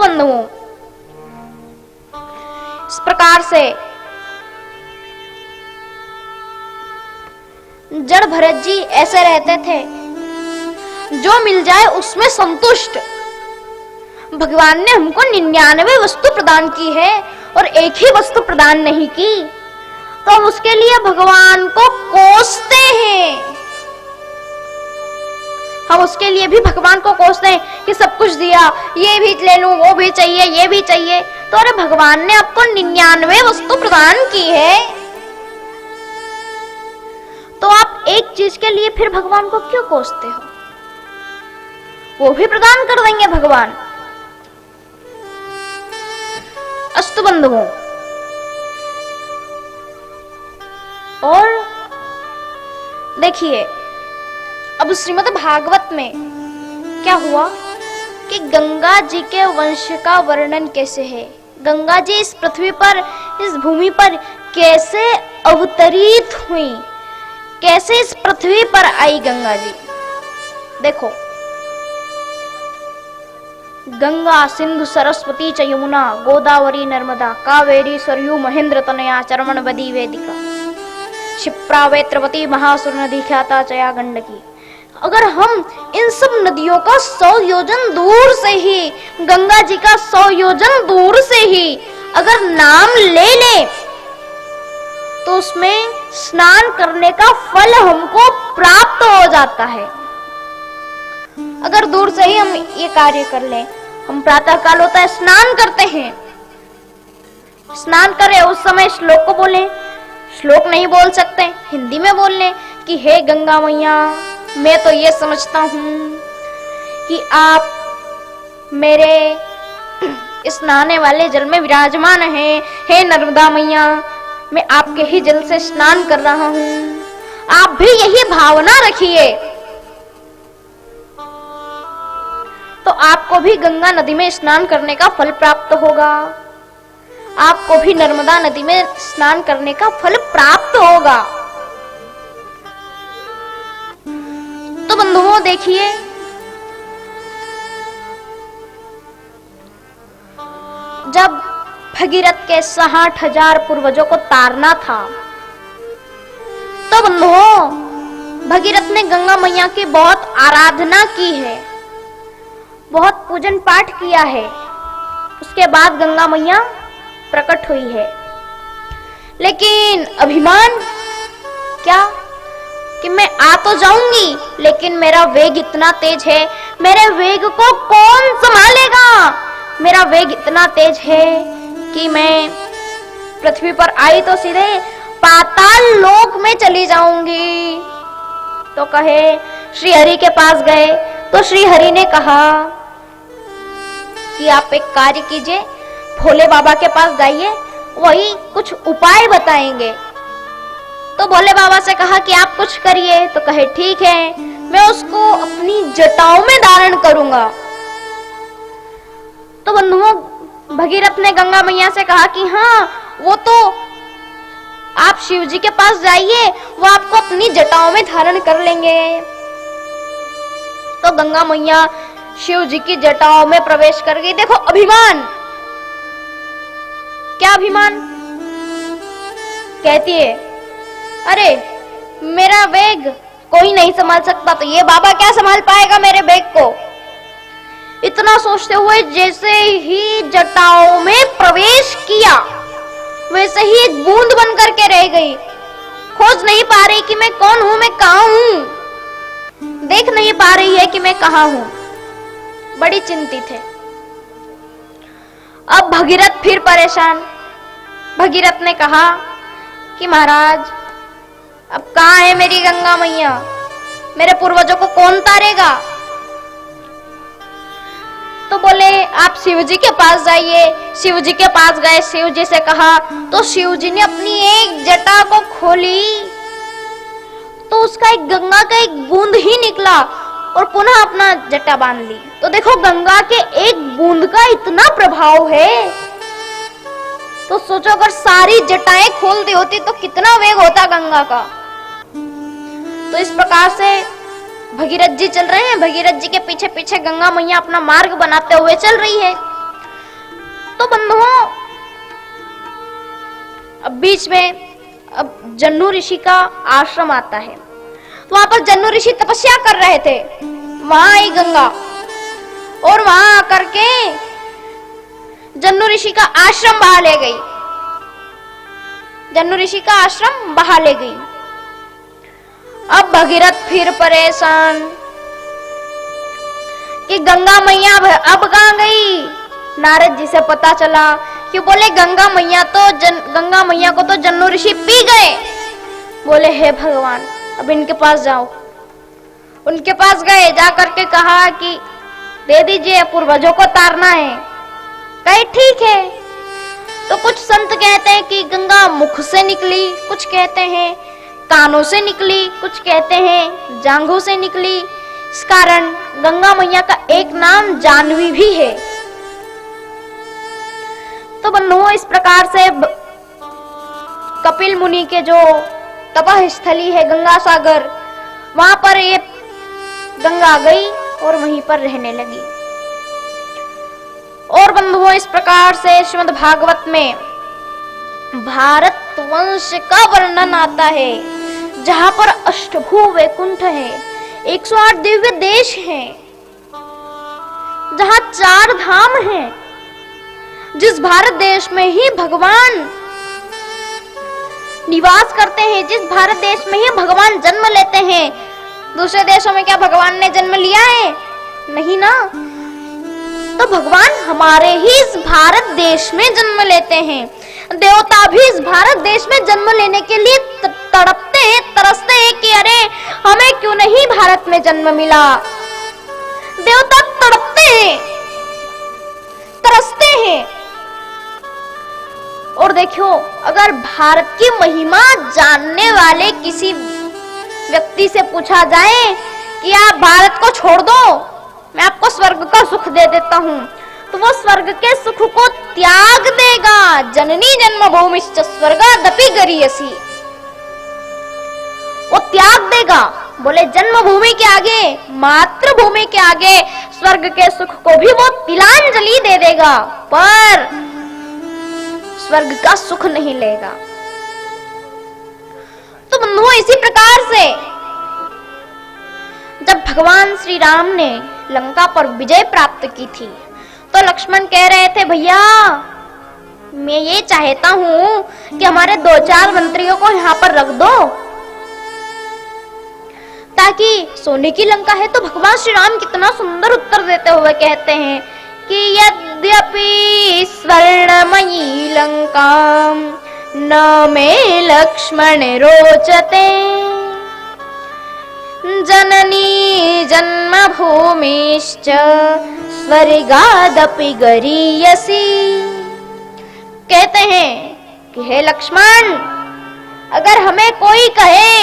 बंधुओं, इस प्रकार से जड़ भरत जी ऐसे रहते थे, जो मिल जाए उसमें संतुष्ट। भगवान ने हमको 99 वस्तु प्रदान की है और एक ही वस्तु प्रदान नहीं की, तो हम उसके लिए भगवान को कोसते हैं। हम उसके लिए भी भगवान को कोसते हैं कि सब कुछ दिया, ये भी ले लूं, वो भी चाहिए, ये भी चाहिए। तो अरे भगवान ने आपको 99 वस्तु प्रदान की है, तो आप एक चीज के लिए फिर भगवान को क्यों कोसते हो? वो भी प्रदान कर देंगे भगवान। अस्तु बंधुओं, और देखिए अब श्रीमद् भागवत में क्या हुआ कि गंगा जी के वंश का वर्णन कैसे है, गंगा जी इस पृथ्वी पर, इस भूमि पर कैसे अवतरित हुई, कैसे इस पृथ्वी पर आई गंगा जी। देखो, गंगा सिंधु सरस्वती च यमुना गोदावरी नर्मदा कावेरी सरयू महेंद्र तनया चरमणवदी वेदिका क्षिप्रा वेत्रवती महासुर नदी ख्याता चया गंडकी। अगर हम इन सब नदियों का 100 योजन दूर से ही, गंगा जी का 100 योजन दूर से ही अगर नाम ले ले, तो उसमें स्नान करने का फल हमको प्राप्त हो जाता है। अगर दूर से ही हम ये कार्य कर लें, हम प्रातः काल होता है स्नान करते हैं, स्नान करें उस समय श्लोक को बोलें, श्लोक नहीं बोल सकते हिंदी में बोल लें कि हे गंगा मैया, मैं तो ये समझता हूं कि आप मेरे इस नहाने वाले जल में विराजमान हैं। हे नर्मदा मैया, मैं आपके ही जल से स्नान कर रहा हूं। आप भी यही भावना रखिए, तो आपको भी गंगा नदी में स्नान करने का फल प्राप्त होगा, आपको भी नर्मदा नदी में स्नान करने का फल प्राप्त होगा। तो बंधुओं देखिए, जब भगीरथ के 60,000 पूर्वजों को तारना था, तो बंधुओं भगीरथ ने गंगा मैया की बहुत आराधना की है, बहुत पूजन पाठ किया है। उसके बाद गंगा मैया प्रकट हुई है। लेकिन अभिमान क्या कि मैं आ तो जाऊंगी, लेकिन मेरा वेग इतना तेज है, मेरे वेग को कौन संभालेगा? मेरा वेग इतना तेज है कि मैं पृथ्वी पर आई तो सीधे पाताल लोक में चली जाऊंगी। तो कहे श्री हरि के पास गए, तो श्री हरि ने कहा कि आप एक कार्य कीजिए, भोले बाबा के पास जाइए, वही कुछ उपाय बताएंगे। तो भोले बाबा से कहा कि आप कुछ करिए। तो कहे ठीक है, मैं उसको अपनी जटाओं में धारण करूंगा। तो बंधुओं भगीरथ ने गंगा मैया से कहा कि हाँ, वो तो आप शिव जी के पास जाइए, वो आपको अपनी जटाओं में धारण कर लेंगे। तो गंगा मैया शिव जी की जटाओं में प्रवेश कर गई। देखो अभिमान, क्या अभिमान, कहती है अरे मेरा वेग कोई नहीं संभाल सकता, तो ये बाबा क्या संभाल पाएगा मेरे वेग को। इतना सोचते हुए जैसे ही जटाओं में प्रवेश किया, वैसे ही एक बूंद बन करके रह गई। खोज नहीं पा रही कि मैं कौन हूं, मैं कहां हूं, देख नहीं पा रही है कि मैं कहां हूं, बड़ी चिंतित है। अब भगीरथ फिर परेशान। भगीरथ ने कहा कि महाराज, अब कहां है मेरी गंगा मैया, मेरे पूर्वजों को कौन तारेगा? तो बोले आप शिव जी के पास जाइए। शिव जी के पास गए, शिव जी से कहा, तो शिव जी ने अपनी एक जटा को खोली, तो उसका एक गंगा का एक बूंद ही निकला और पुनः अपना जटा बांध ली। तो देखो गंगा के एक बूंद का इतना प्रभाव है। तो सोचो अगर सारी जटाएं खोल दी होती तो कितना वेग होता गंगा का। तो इस प्रकार से भगीरथ जी चल रहे हैं, भगीरथ जी के पीछे पीछे गंगा मैया अपना मार्ग बनाते हुए चल रही है। तो बंधुओं, अब बीच में अब जन्नू ऋषि का आश्रम आता है। वहां पर जन्नू ऋषि तपस्या कर रहे थे। वहां आई गंगा और वहां आकर के जन्नू ऋषि का आश्रम बहा ले गई। जन्नू ऋषि का आश्रम बहा ले गई। अब भगीरथ फिर परेशान कि गंगा मैया अब कहां गई। नारद जी से पता चला कि बोले गंगा मैया को तो जन्नू ऋषि पी गए। बोले हे भगवान, अब इनके पास जाओ। उनके पास गए, जा करके कहा कि दे दीजिए, पूर्वजों को तारना है। कहे ठीक है। तो कुछ संत कहते हैं कि गंगा मुख से निकली, कुछ कहते हैं कानों से निकली, कुछ कहते हैं जांघों से निकली। इस कारण गंगा मैया का एक नाम जानवी भी है। तो बंधुओं, इस प्रकार से कपिल मुनि के जो तपह स्थली है गंगा सागर, वहां पर ये गंगा गई और वहीं पर रहने लगी। और बंधुओं, इस प्रकार से श्रीमद् भागवत में भारत वंश का वर्णन आता है, जहां पर अष्टभू वैकुंठ है, 108 दिव्य देश हैं, जहां 4 धाम हैं। जिस भारत देश में ही भगवान निवास करते हैं, जिस भारत देश में ही भगवान जन्म लेते हैं, दूसरे देशों में क्या भगवान ने जन्म लिया है? नहीं ना। तो भगवान हमारे ही इस भारत देश में जन्म लेते हैं। देवता भी इस भारत देश में जन्म लेने के लिए तड़पते हैं, तरसते हैं कि अरे हमें क्यों नहीं भारत में जन्म मिला। देवता तड़पते हैं, तरसते हैं। और देखो, अगर भारत की महिमा जानने वाले किसी व्यक्ति से पूछा जाए कि आप भारत को छोड़ दो, मैं आपको स्वर्ग का सुख दे देता हूं, तो वो स्वर्ग के सुख को त्याग देगा। जननी जन्मभूमिश्च स्वर्गादपि गरीयसी, वो त्याग देगा। बोले जन्मभूमि के आगे, मातृभूमि के आगे स्वर्ग के सुख को भी वो तिलांजलि दे देगा, पर स्वर्ग का सुख नहीं लेगा। तो बंधुओं, इसी प्रकार से जब भगवान श्री राम ने लंका पर विजय प्राप्त की थी, तो लक्ष्मण कह रहे थे भैया मैं ये चाहता हूं कि हमारे 2-4 मंत्रियों को यहाँ पर रख दो, ताकि सोने की लंका है। तो भगवान श्री राम कितना सुंदर उत्तर देते हुए कहते हैं कि यद्यपि स्वर्णमयी लंकाम न मे लक्ष्मण रोचते, जननी जन्मभूमिश्च स्वर्गादपि गरीयसी। कहते हैं कि हे लक्ष्मण, अगर हमें कोई कहे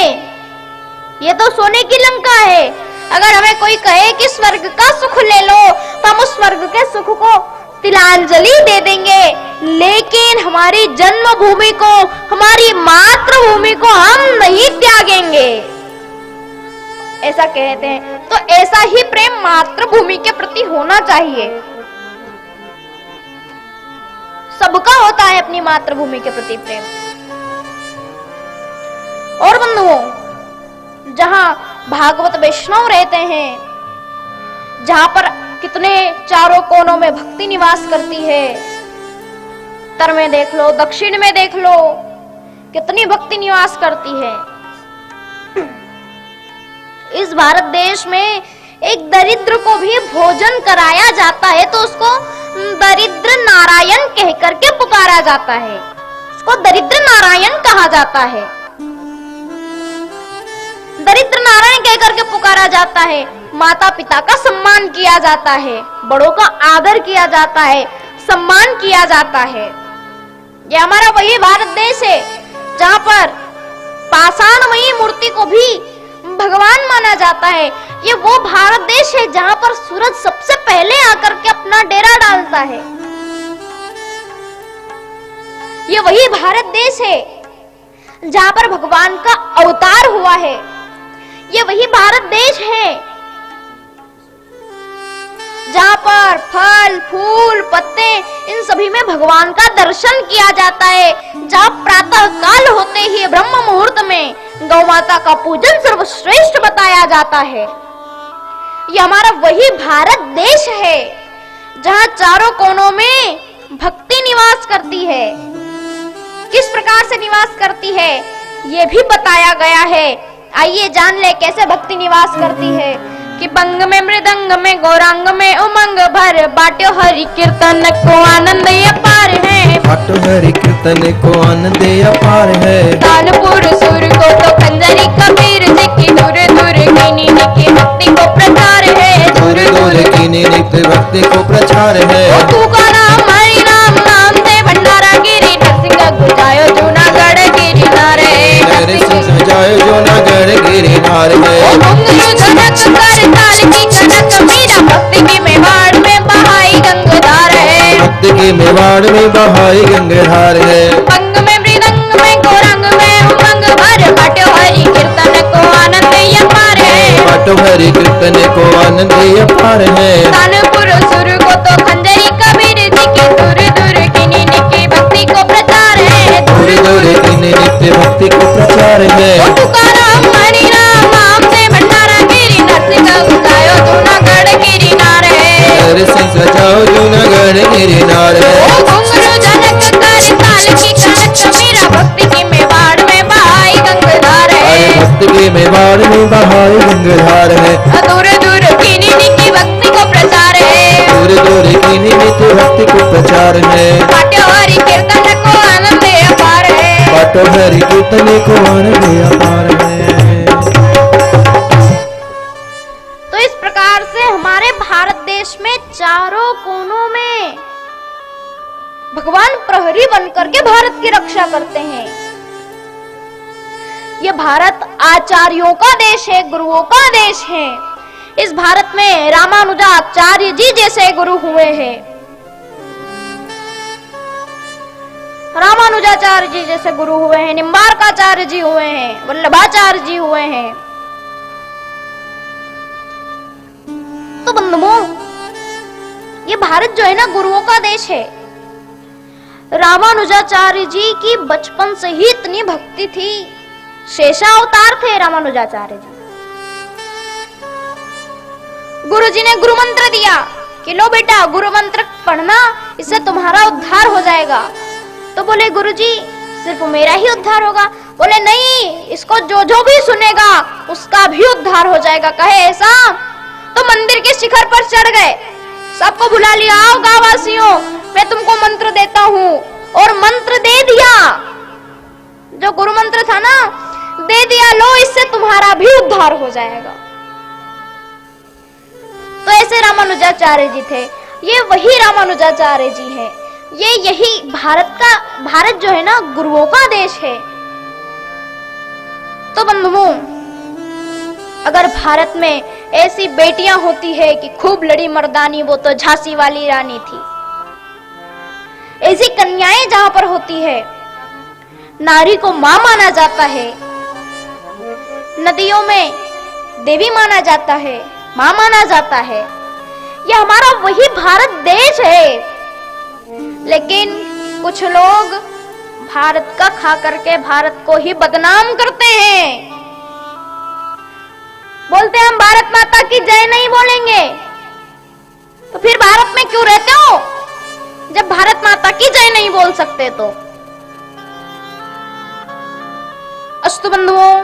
ये तो सोने की लंका है, अगर हमें कोई कहे कि स्वर्ग का सुख ले लो, तो हम उस स्वर्ग के सुख को तिलांजलि दे देंगे, लेकिन हमारी जन्मभूमि को, हमारी मातृभूमि को हम नहीं त्यागेंगे, ऐसा कहते हैं। तो ऐसा ही प्रेम मातृभूमि के प्रति होना चाहिए। सबका होता है अपनी मातृभूमि के प्रति प्रेम। और बंधुओं, जहां भागवत वैष्णव रहते हैं, जहां पर कितने चारों कोनों में भक्ति निवास करती है, उत्तर में देख लो, दक्षिण में देख लो, कितनी भक्ति निवास करती है। इस भारत देश में एक दरिद्र को भी भोजन कराया जाता है तो उसको दरिद्र नारायण कह करके पुकारा जाता है, उसको दरिद्र नारायण कहा जाता है। दरिद्र नारायण कह करके पुकारा जाता है। माता पिता का सम्मान किया जाता है, बड़ों का आदर किया जाता है, सम्मान किया जाता है। ये हमारा वही भारत देश है जहां पर पाषाणमयी मूर्ति को भी भगवान माना जाता है। ये वो भारत देश है जहां पर सूरज सबसे पहले आकर के अपना डेरा डालता है। ये वही भारत देश है जहां पर भगवान का अवतार हुआ है। ये वही भारत देश है जहाँ पर फल फूल पत्ते इन सभी में भगवान का दर्शन किया जाता है, जहाँ प्रातः काल होते ही ब्रह्म मुहूर्त में गौ माता का पूजन सर्वश्रेष्ठ बताया जाता है। ये हमारा वही भारत देश है जहाँ चारों कोनों में भक्ति निवास करती है। किस प्रकार से निवास करती है ये भी बताया गया है। आइए जान ले कैसे भक्ति निवास करती है। कि बंग में मृदंग में गौरांग में उमंग भर बाटो हरि कीर्तन को आनंद अपार है। बाटो हरि कीर्तन को आनंद अपार है। तानपुर सुर को तो खंजरी कबीर जी की दूर दूर कीनी की भक्ति को प्रचार है। दूर दूर कीनी नित्य भक्ति को प्रचार है। तुकाराम हरि नाम नाम से भंडारा गिरी नरसिंह गुजायो जूनागढ़ गिरी नारे। नरसिंह सजायो जूनागढ़ गिरी नारे। भक्ति की मेवाड़ में बहाई गंगाधार है। भक्ति की मेवाड़ में बहाई गंगाधार है। बंग में मृदंग में गौरंग में उमंग भर बाटो हरि कीर्तन को आनंद अपार है। बाटो हरि कीर्तन को आनंद अपार है। तानपुर सुर को तो खंजरी कबीर जी की दूर दूर कीनी की भक्ति को प्रचार है। दूर दूर कीनी नित्य भक्ति को प्रचार है। तुकाराम हरि नाम से भंडारा गिरी नरसिंह गुजायो जूनागढ़ गिरी नारे। नरसिंह सजाओ जूनागढ़ गिरी नारे। घुंघरू जनक कर ताल की कनक मीरा भक्ति की मेवाड़ में बहाई गंगाधार है। भक्ति की मेवाड़ में बहाई गंगाधार है। दूर दूर कीनी की भक्ति को प्रचार है। दूर दूर कीनी नित्य भक्ति को प्रचार है। बाटो हरि कीर्तन को आनंद अपार है। बाटो हरि कीर्तन को आनंद अपार है। तो इस प्रकार से हमारे भारत देश में चारों कोनों में भगवान प्रहरी बनकर के भारत की रक्षा करते हैं। यह भारत आचार्यों का देश है, गुरुओं का देश है। इस भारत में रामानुजाचार्य जी जैसे गुरु हुए हैं। रामानुजाचार्य जी जैसे गुरु हुए हैं, निम्बार्काचार्य जी हुए हैं, वल्लभाचार्य जी हुए हैं। तो बंधुओं, ये भारत जो है ना गुरुओं का देश है। रामानुजाचार्य जी की बचपन से ही इतनी भक्ति थी। शेषावतार थे रामानुजाचार्य जी। गुरु जी ने गुरु मंत्र दिया कि लो बेटा गुरु मंत्र पढ़ना, इससे तुम्हारा उद्धार हो जाएगा। तो बोले गुरु जी सिर्फ मेरा ही उद्धार होगा? बोले नहीं, इसको जो जो भी सुनेगा उसका भी उद्धार हो जाएगा। कहे ऐसा तो मंदिर के शिखर पर चढ़ गए, सबको बुला लिया, आओ गांववासियों मैं तुमको मंत्र देता हूँ। और मंत्र दे दिया, जो गुरु मंत्र था ना दे दिया, लो इससे तुम्हारा भी उद्धार हो जाएगा। तो ऐसे रामानुजाचार्य जी थे। ये वही रामानुजाचार्य जी हैं। ये यही भारत जो है ना गुरुओं का देश है। तो बंधुओं, अगर भारत में ऐसी बेटियां होती है कि खूब लड़ी मर्दानी, वो तो झांसी वाली रानी थी। ऐसी कन्याएं जहां पर होती है, नारी को मां माना जाता है, नदियों में देवी माना जाता है, मां माना जाता है। यह हमारा वही भारत देश है। लेकिन कुछ लोग भारत का खा करके भारत को ही बदनाम करते हैं। बोलते हैं हम भारत माता की जय नहीं बोलेंगे। तो फिर भारत में क्यों रहते हो जब भारत माता की जय नहीं बोल सकते? तो अस्तु बंधुओं,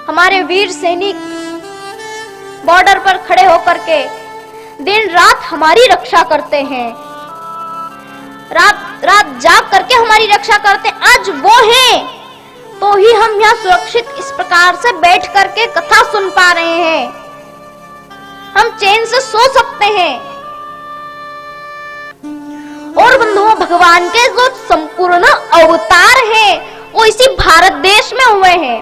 हमारे वीर सैनिक बॉर्डर पर खड़े होकर के दिन रात हमारी रक्षा करते हैं, रात रात जाग करके हमारी रक्षा करते हैं। आज वो हैं तो ही हम यहाँ सुरक्षित इस प्रकार से बैठ करके कथा सुन पा रहे हैं, हम चैन से सो सकते हैं। और बंधुओं, भगवान के जो संपूर्ण अवतार हैं वो इसी भारत देश में हुए हैं।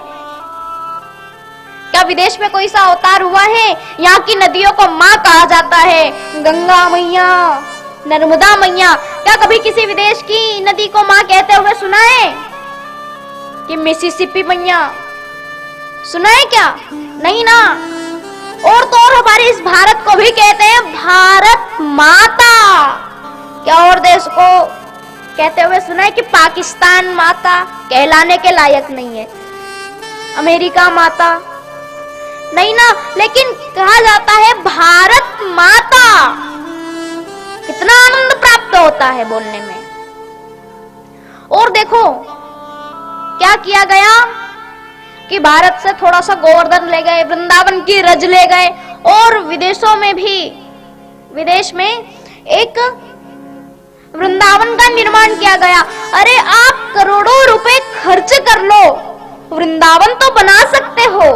क्या विदेश में कोई सा अवतार हुआ है? यहाँ की नदियों को माँ कहा जाता है, गंगा मैया, नर्मदा मैया। क्या कभी किसी विदेश की नदी को माँ कहते हुए सुना है? कि मिसिसिपी मैया सुना है क्या? नहीं ना। और तो और और हमारे इस भारत को भी कहते हैं भारत माता। क्या और देश को कहते हुए सुना है कि पाकिस्तान माता कहलाने के लायक नहीं है, अमेरिका माता नहीं ना, लेकिन कहा जाता है भारत माता। कितना आनंद प्राप्त होता है बोलने में। और देखो क्या किया गया कि भारत से थोड़ा सा गोवर्धन ले गए, वृंदावन की रज ले गए, और विदेशों में भी, विदेश में एक वृंदावन का निर्माण किया गया। अरे आप करोड़ों रुपए खर्च कर लो, वृंदावन तो बना सकते हो,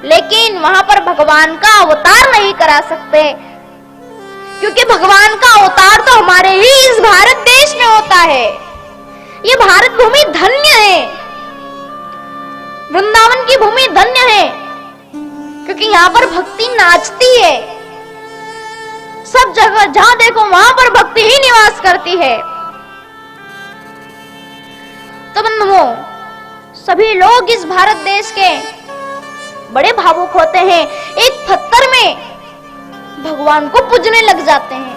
लेकिन वहां पर भगवान का अवतार नहीं करा सकते, क्योंकि भगवान का अवतार तो हमारे ही इस भारत देश में होता है। ये भारत भूमि धन्य है, वृंदावन की भूमि धन्य है, क्योंकि यहाँ पर भक्ति नाचती है। सब जगह जहां देखो वहां पर भक्ति ही निवास करती है। तो बंधुओं, सभी लोग इस भारत देश के बड़े भावुक होते हैं, एक पत्थर में भगवान को पूजने लग जाते हैं,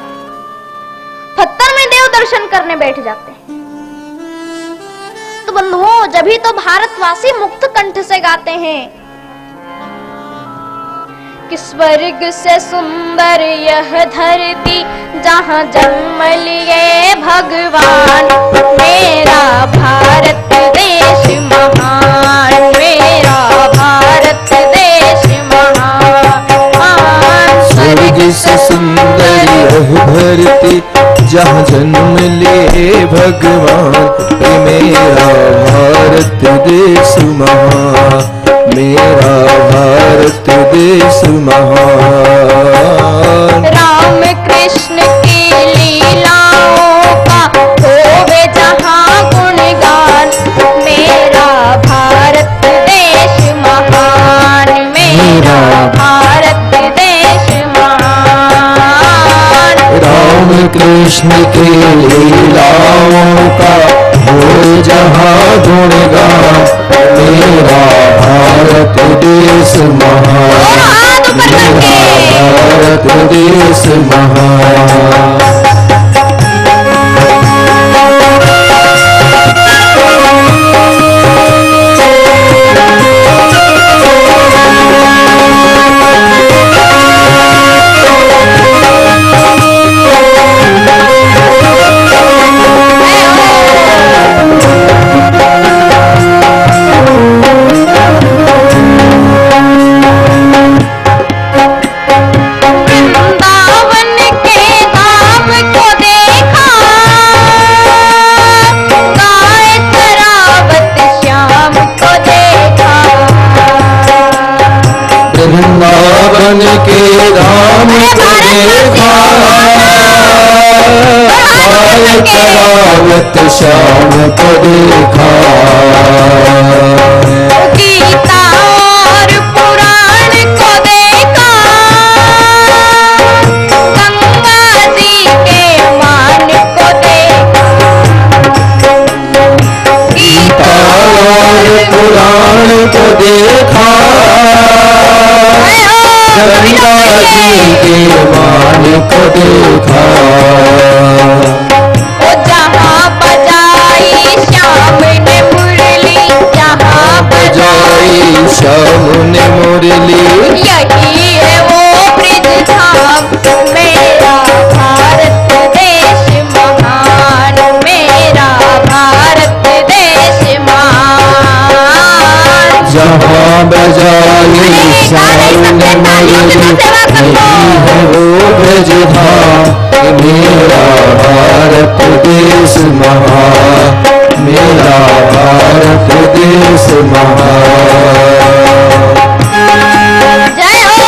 पत्थर में देव दर्शन करने बैठ जाते हैं। तो बंधुओं, जभी तो भारतवासी मुक्त कंठ से गाते हैं कि स्वर्ग से सुंदर यह धरती जहां जन्म लिए भगवान, मेरा भारत देश महान, मेरा भारत देश महान। स्वर्ग से सुंदर यह धरती जहाँ जन्म ले भगवान, ये मेरा भारत देश महान, मेरा भारत देश महान। राम कृष्ण की लीलाओं का होवे जहाँ गुणगान, मेरा भारत देश महान, मेरा भारत देश महान। राम कृष्ण की लीलाओं का हो जहाँ गुणगान, मेरा भारत देश महान, मेरा भारत देश महान। वृंदावन के धाम को देखा, गाय चरावत श्याम को देखा। गीता और पुराण को देखा, गंगा जी के मान को देखा। गीता और पुराण को देखा, गंगा जी के मान को देखा। ओ जहाँ बजाई श्याम ने मुरली, जहाँ बजाई श्याम ने मुरली, यही है वो ब्रिज धाम, मेरा भारत देश महान, मेरा भारत देश महान। जहाँ बजाई श्याम ने मुरली, यही है वो ब्रज धाम, मेरा भारत देश महान, मेरा भारत देश महान। जय हो।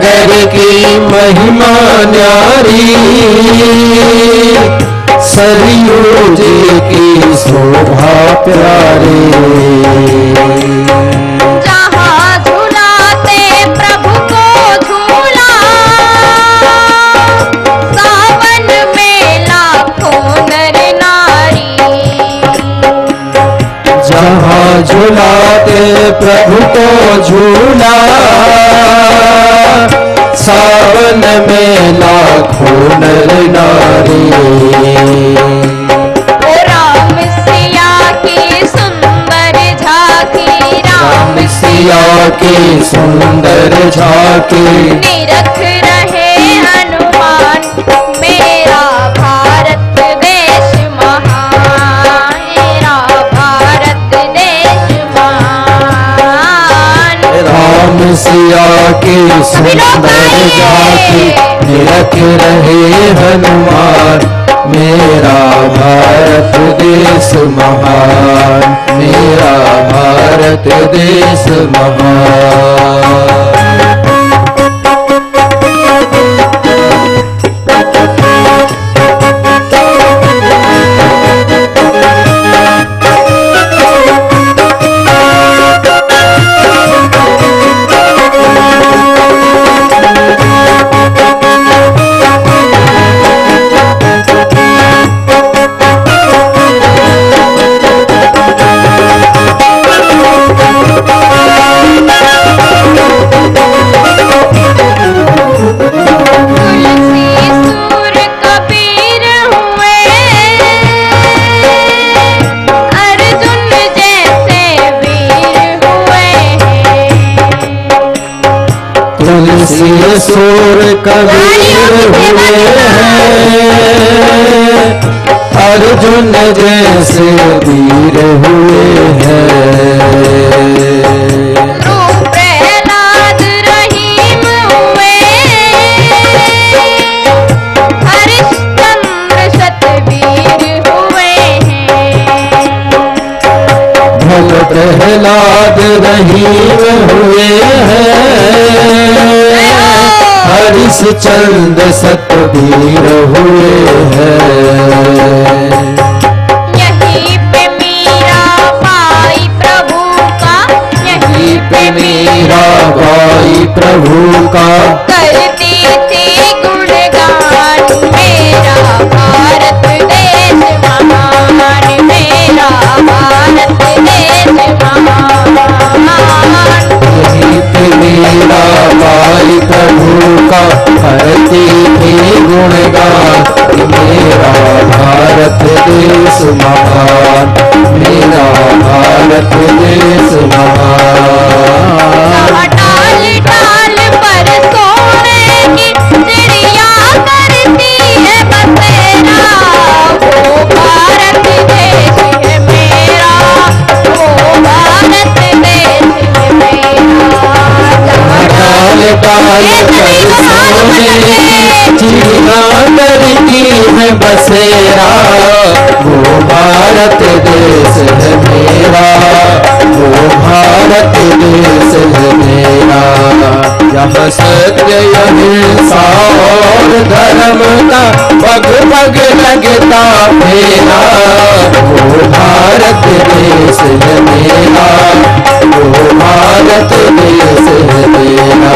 नगर की महिमा न्यारी, सरयू जी की शोभा प्यारी। जहाँ झूलाते प्रभु को झूला, सावन में लाखों नर नारी। जहाँ झूलाते प्रभु को झूला, सावन में लाखों नर नारी। ओ राम सिया की सुंदर झांकी, राम सिया की सुंदर झांकी, निरख रहे हनुमान, मेरा भारत देश महान, मेरा भारत देश महान। राम सिया की सुंदर झांकी, निरख रहे हनुमान, मेरा भारत देश महान, मेरा भारत देश महान। तुलसी सूर कबीर हुए हैं, अर्जुन जैसे वीर हुए हैं। प्रहलाद रहीम हुए, हरिश्चंद्र सतवीर हुए हैं। भल प्रहलाद रहीम हुए हैं, हरिश्चंद्र सतवीर हुए हैं। यहीं पे मीरा बाई प्रभु का, यहीं पे मीरा बाई प्रभु का, करती थी गुणगान, मेरा भारत देश महान, मेरा भारत देश महान। यहीं पे मीरा बाई प्रभु का, करती थी गुणगान, मेरा भारत देश महान, मेरा भारत देश महान। डाल डाल पर सोने की चिड़िया करती है बसेरा, वो भारत देश है मेरा, वो भारत देश है मेरा। डाल डाल पर सोने चिड़िया करती है बसेरा, वो भारत देश है मेरा, वो भारत देश है मेरा। यहाँ सत्य अहिंसा और धर्म का पग पग लगता फेरा, वो भारत देश है मेरा, वो भारत देश है मेरा।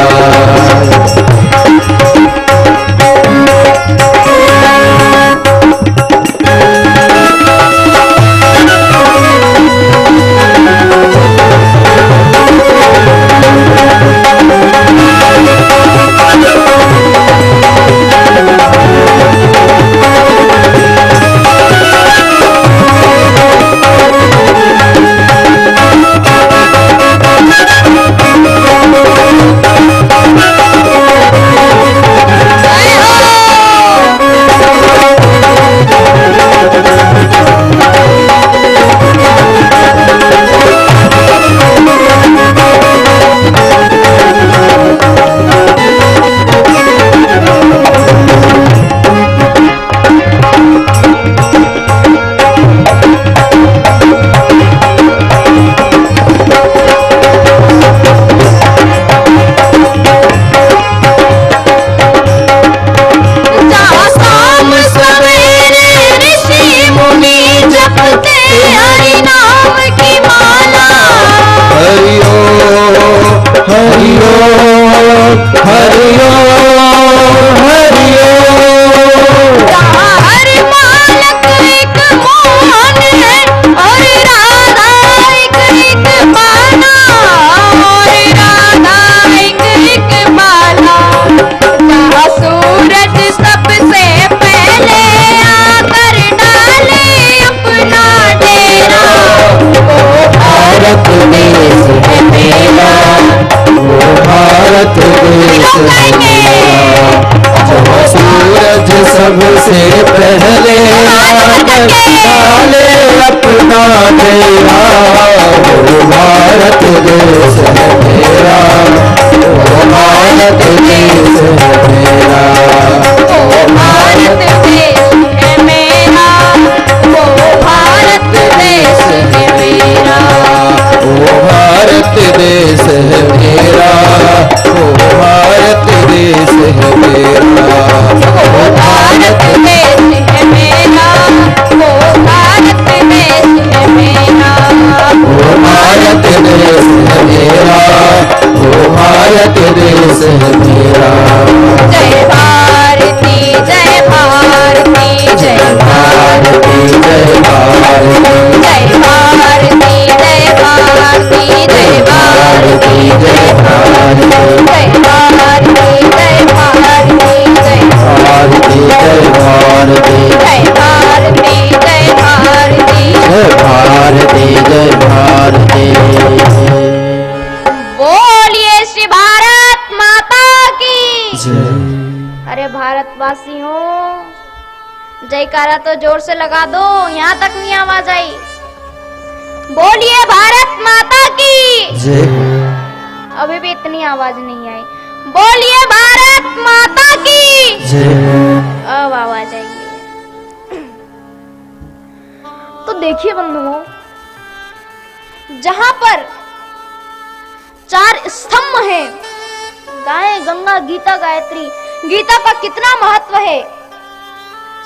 सबसे पहले डाले अपना डेरा, वो भारत देश है मेरा, वो भारत देश है मेरा, वो भारत देश है मेरा, वो भारत देश है मेरा, वो भारत देश है मेरा, वो भारत देश है मेरा, वो भारत देश है मेरा, वो भारत देश है मेरा, वो भारत देश है मेरा, वो भारत देश है मेरा। जय भारती जय भारती जय भारती जय भारती, जय भारती जय भारती जय भारती जय भारती, जय भारती जय भारती जय भारती जय भारती, जय भारती जय भारती जय भारती जय भारती। बोलिए श्री भारत माता की। जय। अरे भारतवासी हो, जयकारा तो जोर से लगा दो, यहाँ तक नहीं आवाज आई। बोलिए भारत माता की। जय। अभी भी इतनी आवाज नहीं आई। बोलिए भारत माता की। जय। अब आवाज आई है। तो देखिए बंधुओं, जहां पर 4 स्तंभ हैं, गाय, गंगा, गीता, गायत्री, गीता का कितना महत्व है,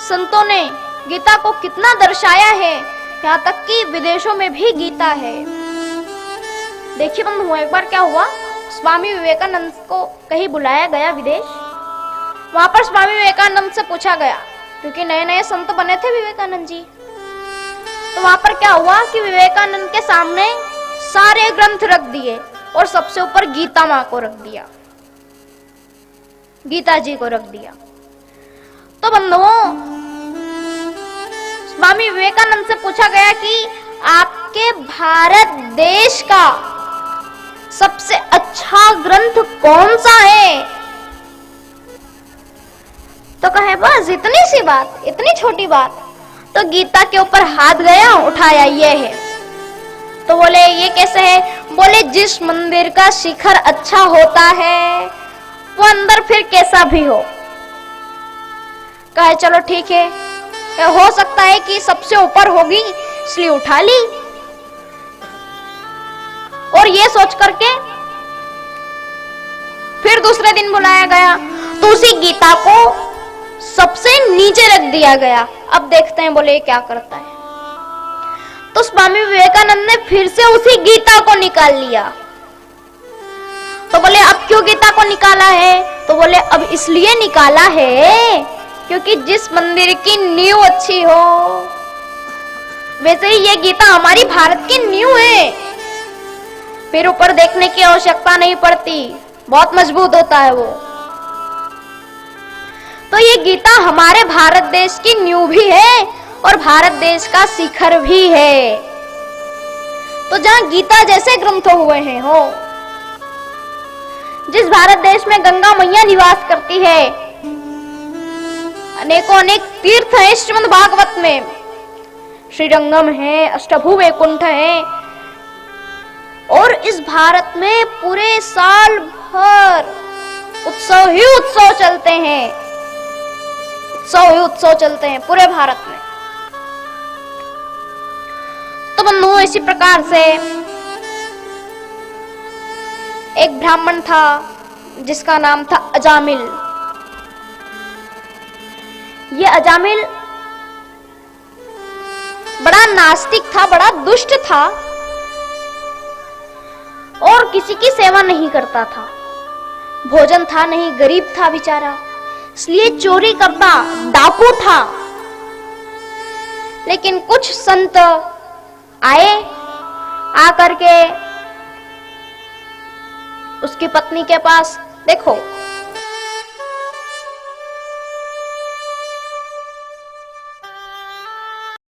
संतों ने गीता को कितना दर्शाया है, यहाँ तक कि विदेशों में भी गीता है। देखिए बंधुओं, एक बार क्या हुआ, स्वामी विवेकानंद को कहीं बुलाया गया विदेश। वहां पर स्वामी विवेकानंद से पूछा गया, क्योंकि नए नए संत बने थे विवेकानंद जी। तो वहां पर क्या हुआ कि विवेकानंद के सामने सारे ग्रंथ रख दिए और सबसे ऊपर गीता माँ को रख दिया, गीता जी को रख दिया। तो बंधुओं, स्वामी विवेकानंद से पूछा गया कि आपके भारत देश का सबसे अच्छा ग्रंथ कौन सा है? तो कहे बस इतनी सी बात, इतनी छोटी बात। तो गीता के ऊपर हाथ गया, उठाया, ये है। तो बोले ये कैसे है? बोले जिस मंदिर का शिखर अच्छा होता है वो अंदर फिर कैसा भी हो। कहे चलो ठीक है, हो सकता है कि सबसे ऊपर होगी इसलिए उठा ली। और ये सोच करके फिर दूसरे दिन बुलाया गया, तो उसी गीता को सबसे नीचे रख दिया गया। अब देखते हैं बोले क्या करता है। तो स्वामी विवेकानंद ने फिर से उसी गीता को निकाल लिया। तो बोले अब क्यों गीता को निकाला है? तो बोले अब इसलिए निकाला है क्योंकि जिस मंदिर की नींव अच्छी हो, वैसे ही ये गीता हमारी भारत की नींव है, फिर ऊपर देखने की आवश्यकता नहीं पड़ती, बहुत मजबूत होता है वो। तो ये गीता हमारे भारत देश की नींव भी है और भारत देश का शिखर भी है। तो जहां गीता जैसे ग्रंथ हुए हैं, हो जिस भारत देश में गंगा मैया निवास करती है, अनेकों अनेक तीर्थ हैं श्रीमद् भागवत में, श्रीरंगम है, अष्टभु वैकुंठ है, और इस भारत में पूरे साल भर उत्सव ही उत्सव चलते हैं, उत्सव ही उत्सव चलते हैं पूरे भारत में। तो बंधुओं, इसी प्रकार से एक ब्राह्मण था जिसका नाम था अजामिल। ये अजामिल बड़ा नास्तिक था, बड़ा दुष्ट था और किसी की सेवा नहीं करता था। भोजन था नहीं, गरीब था बेचारा, इसलिए चोरी करता, डाकू था। लेकिन कुछ संत आए, आकर के उसकी पत्नी के पास, देखो